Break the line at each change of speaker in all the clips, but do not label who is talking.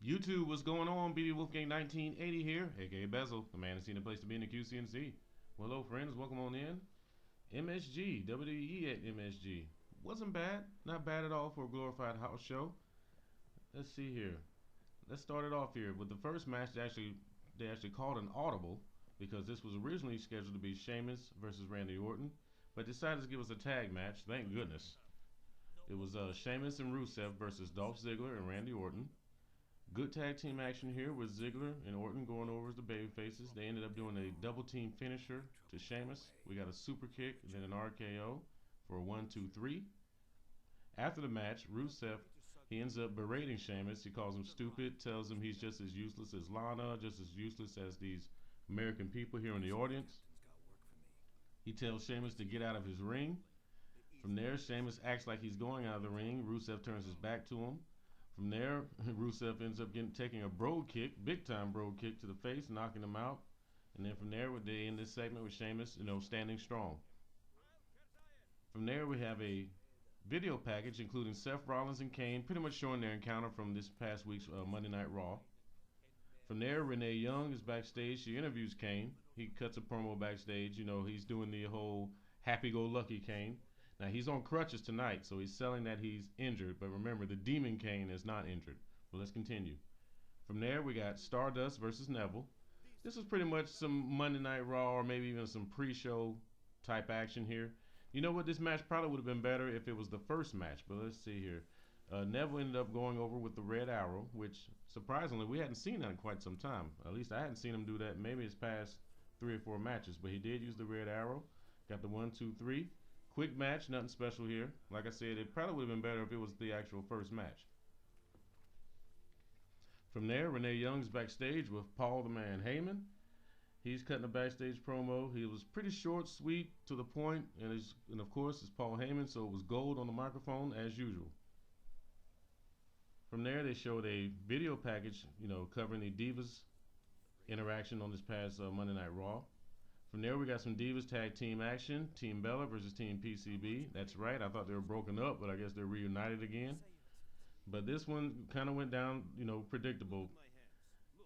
YouTube, what's going on? BB Wolfgang 1980 here, aka Bezell, the man that's seen a place to be in the QCNC. Well, hello, friends, welcome on in. MSG, WWE at MSG. Wasn't bad, not bad at all for a glorified house show. Let's see here. Let's start it off here with the first match. They actually called an audible because this was originally scheduled to be Sheamus versus Randy Orton, but decided to give us a tag match. Thank goodness. It was Sheamus and Rusev versus Dolph Ziggler and Randy Orton. Good tag team action here with Ziggler and Orton going over as the baby faces. They ended up doing a double team finisher to Sheamus. We got a super kick and then an RKO for a 1-2-3. After the match, Rusev, he ends up berating Sheamus. He calls him stupid, tells him he's just as useless as Lana, just as useless as these American people here in the audience. He tells Sheamus to get out of his ring. From there, Sheamus acts like he's going out of the ring. Rusev turns his back to him. From there, Rusev ends up taking a brogue kick, big time brogue kick to the face, knocking him out. And then from there, they end this segment with Sheamus, standing strong. From there, we have a video package including Seth Rollins and Kane, pretty much showing their encounter from this past week's Monday Night Raw. From there, Renee Young is backstage. She interviews Kane. He cuts a promo backstage. He's doing the whole happy-go-lucky Kane. Now, he's on crutches tonight, so he's selling that he's injured. But remember, the Demon Kane is not injured. Well, let's continue. From there, we got Stardust versus Neville. This is pretty much some Monday Night Raw or maybe even some pre-show type action here. You know what? This match probably would have been better if it was the first match. But let's see here. Neville ended up going over with the Red Arrow, which, surprisingly, we hadn't seen that in quite some time. At least I hadn't seen him do that maybe his past 3 or 4 matches. But he did use the Red Arrow. Got the 1-2-3. Quick match, nothing special here. Like I said, it probably would have been better if it was the actual first match. From there, Renee Young's backstage with Paul the Man Heyman. He's cutting a backstage promo. He was pretty short, sweet, to the point, and of course, it's Paul Heyman, so it was gold on the microphone as usual. From there, they showed a video package, covering the Divas interaction on this past Monday Night Raw. From there, we got some Divas tag team action. Team Bella versus Team PCB. That's right. I thought they were broken up, but I guess they're reunited again. But this one kind of went down, predictable.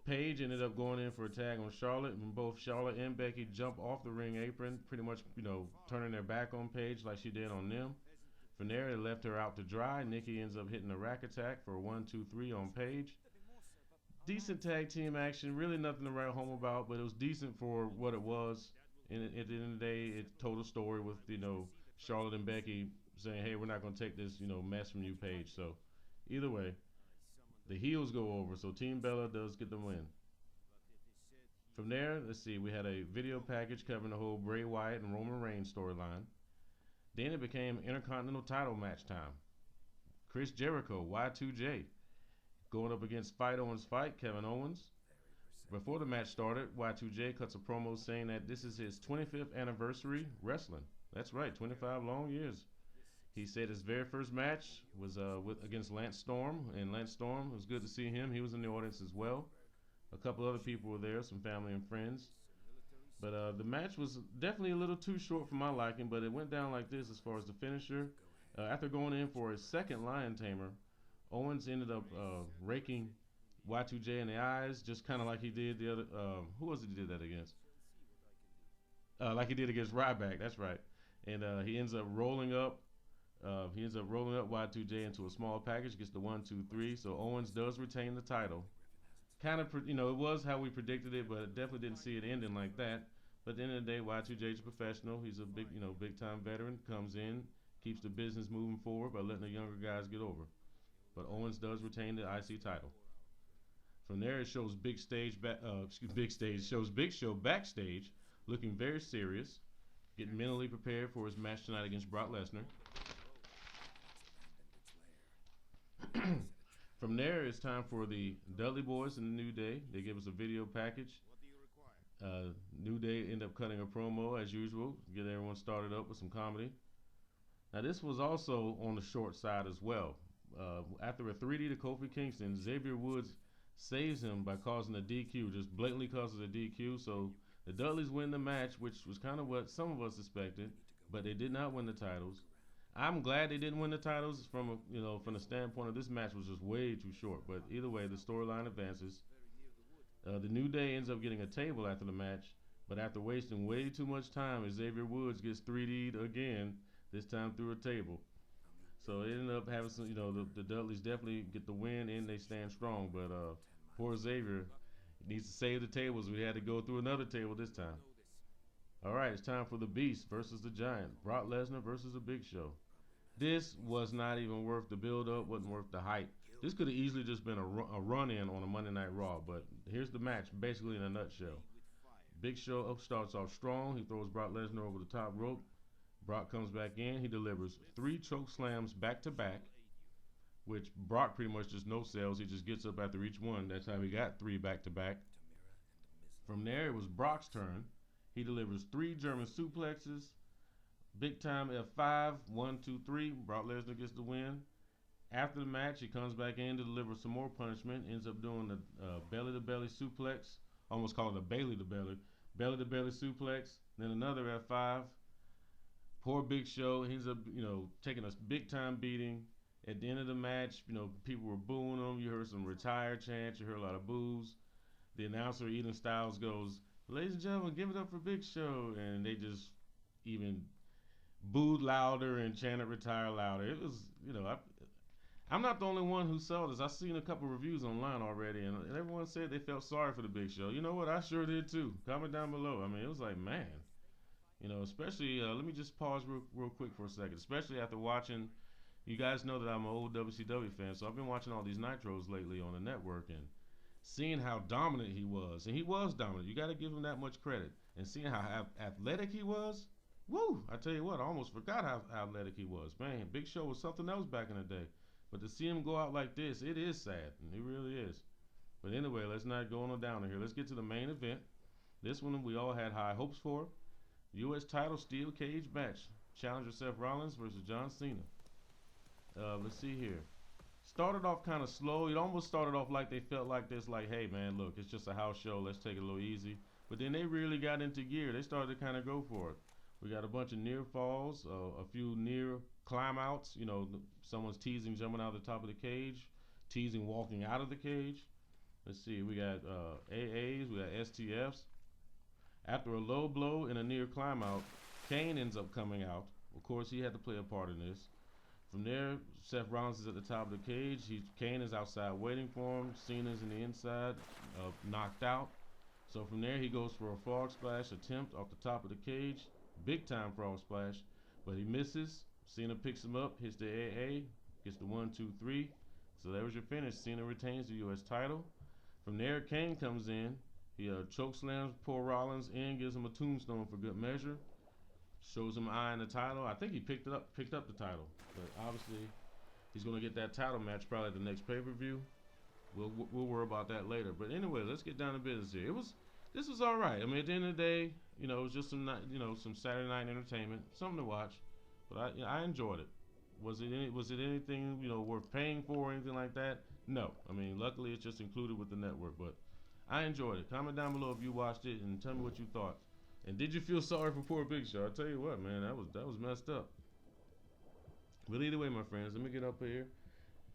Paige ended up going in for a tag on Charlotte, and both Charlotte and Becky jump off the ring apron, pretty much, turning their back on Paige like she did on them. From there, it left her out to dry. Nikki ends up hitting a rack attack for a 1-2-3 on Paige. Decent tag team action, really nothing to write home about, but it was decent for what it was. And at the end of the day, it told a story with, Charlotte and Becky saying, hey, we're not going to take this, mess from you, Paige. So, either way, the heels go over, so Team Bella does get the win. From there, let's see, we had a video package covering the whole Bray Wyatt and Roman Reigns storyline. Then it became Intercontinental title match time. Chris Jericho, Y2J, going up against Fight Owens Fight, Kevin Owens. Before the match started, Y2J cuts a promo saying that this is his 25th anniversary wrestling. That's right, 25 long years. He said his very first match was against Lance Storm, and Lance Storm, it was good to see him. He was in the audience as well. A couple other people were there, some family and friends. But the match was definitely a little too short for my liking, but it went down like this as far as the finisher. After going in for his second Lion Tamer, Owens ended up raking Y2J in the eyes, just kind of like he did the other. Who was it he did that against? Like he did against Ryback. That's right. And he ends up rolling up. Y2J into a small package, gets the 1-2-3. So Owens does retain the title. Kind of, it was how we predicted it, but definitely didn't see it ending like that. But at the end of the day, Y2J is a professional. He's a big time veteran. Comes in, keeps the business moving forward by letting the younger guys get over. But Owens does retain the IC title. From there, it shows Big Show backstage, looking very serious, getting mentally prepared for his match tonight against Brock Lesnar. From there, it's time for the Dudley Boys and the New Day. They give us a video package. New Day end up cutting a promo as usual, get everyone started up with some comedy. Now, this was also on the short side as well. After a 3D to Kofi Kingston, Xavier Woods saves him by causing a DQ, just blatantly causes a DQ. So the Dudleys win the match, which was kind of what some of us expected, but they did not win the titles. I'm glad they didn't win the titles from from the standpoint of this match was just way too short. But either way, the storyline advances. The New Day ends up getting a table after the match, but after wasting way too much time, Xavier Woods gets 3D'd again, this time through a table. So it ended up having some, the Dudleys definitely get the win and they stand strong. But poor Xavier needs to save the tables. We had to go through another table this time. All right, it's time for the Beast versus the Giant. Brock Lesnar versus the Big Show. This was not even worth the build-up, wasn't worth the hype. This could have easily just been a run-in on a Monday Night Raw, but here's the match, basically in a nutshell. Big Show starts off strong. He throws Brock Lesnar over the top rope. Brock comes back in. He delivers 3 choke slams back-to-back, which Brock pretty much just no-sells. He just gets up after each one. That's how he got 3 back-to-back. From there, it was Brock's turn. He delivers 3 German suplexes. Big time F5, 1, 2, 3. Brock Lesnar gets the win. After the match, he comes back in to deliver some more punishment. Ends up doing the belly-to-belly suplex. Almost call it a Bailey-to-belly. Belly-to-belly suplex. Then another F5. Poor Big Show. He ends up, taking a big-time beating. At the end of the match, people were booing him. You heard some retire chants. You heard a lot of boos. The announcer, Eden Styles, goes, "Ladies and gentlemen, give it up for Big Show." And they just even booed louder and chanted retire louder. It was, I'm not the only one who saw this. I've seen a couple reviews online already, and everyone said they felt sorry for the Big Show. You know what? I sure did too. Comment down below. I mean, it was like, man, especially, let me just pause real quick for a second, especially after watching, you guys know that I'm an old WCW fan, so I've been watching all these Nitros lately on the network and seeing how dominant he was. And he was dominant. You got to give him that much credit. And seeing how athletic he was, woo, I tell you what, I almost forgot how athletic he was. Man, Big Show was something else back in the day. But to see him go out like this, it is sad. And it really is. But anyway, let's not go on a downer here. Let's get to the main event. This one we all had high hopes for. U.S. title steel cage match. Challenger Seth Rollins versus John Cena. Let's see here. Started off kind of slow. It almost started off like they felt like this, like, hey, man, look, it's just a house show. Let's take it a little easy. But then they really got into gear. They started to kind of go for it. We got a bunch of near falls, a few near climb outs. Someone's teasing jumping out of the top of the cage, teasing walking out of the cage. Let's see, we got AAs, we got STFs. After a low blow and a near climb out, Kane ends up coming out. Of course, he had to play a part in this. From there, Seth Rollins is at the top of the cage. Kane is outside waiting for him. Cena's in the inside, knocked out. So from there, he goes for a frog splash attempt off the top of the cage. Big time frog splash, but he misses. Cena picks him up, hits the AA, gets the 1, 2, 3. So that was your finish. Cena retains the U.S. title. From there, Kane comes in. He choke slams poor Rollins and gives him a tombstone for good measure. Shows him eyeing the title. I think he picked up the title, but obviously he's going to get that title match probably at the next pay-per-view. We'll worry about that later. But anyway, let's get down to business here. This was all right. I mean, at the end of the day, it was just some Saturday night entertainment, something to watch. But I enjoyed it. Was it anything worth paying for or anything like that? No. I mean, luckily it's just included with the network. But I enjoyed it. Comment down below if you watched it and tell me what you thought. And did you feel sorry for poor Big Show? I tell you what, man, that was messed up. But either way, my friends, let me get up here.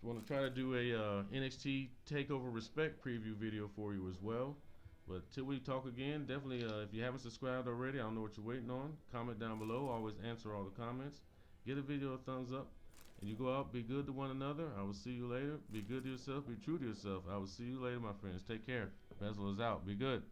I want to try to do a NXT Takeover Respect preview video for you as well. But till we talk again, definitely, if you haven't subscribed already, I don't know what you're waiting on. Comment down below. I always answer all the comments. Give the video a thumbs up. And you go out, be good to one another. I will see you later. Be good to yourself. Be true to yourself. I will see you later, my friends. Take care. Bezell is out. Be good.